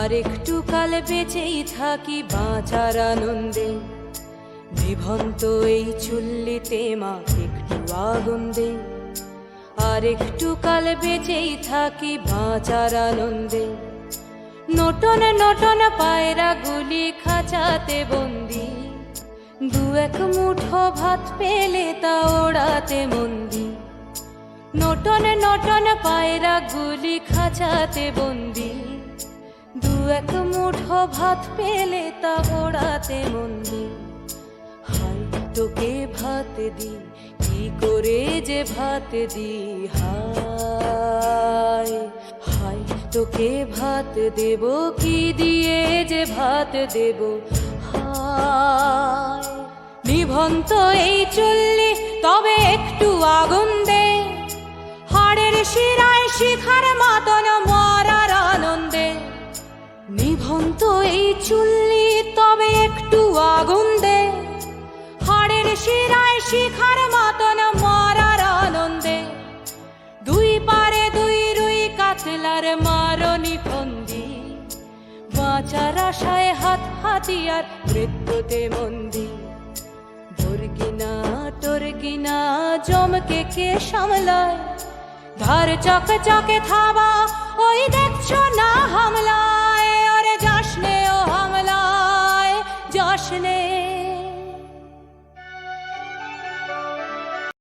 আর একটু কাল বেঁচেই থাকি বাঁচার আনন্দে, নিভন্ত এই চুল্লিতে মা একটু আগুন দে। আর একটু কাল বেঁচেই থাকি বাঁচার আনন্দে, নটন নটন পায়রা গুলি খাঁচাতে বন্দি, দু এক মুঠো ভাত পেলে তা ওড়াতে মন্দি। নটন নটন পায়রা গুলি খাঁচাতে বন্দি, দু এক মুঠো ভাত পেলে তা ওড়াতে মন্দি। হাই তোকে ভাত দি, কি করে যে ভাত দি, হায় হায় তোকে ভাত দেব, কি দিয়ে যে ভাত দেব, হায়। নিভন্ত এই চুল্লি তবে একটু আগুন দে, হাড়ের শিরায় শিখার মতন মরার আনন্দে। নিভন্ত এই চুল্লি তবে একটু আগুন দে, হাড়ের শিরায় শিখার মতন মরার আনন্দে। দুই পারে দুই রুই কাতলার মারনি ফন্দি, বাঁচার আশায় হাত হাতিয়ার মৃত্যুতে মন্দি। ধর্গিনা টর্গিনা জমকে কে সামলায়, ধার চকে চকে থাবা ওই দেখছো না হামলা।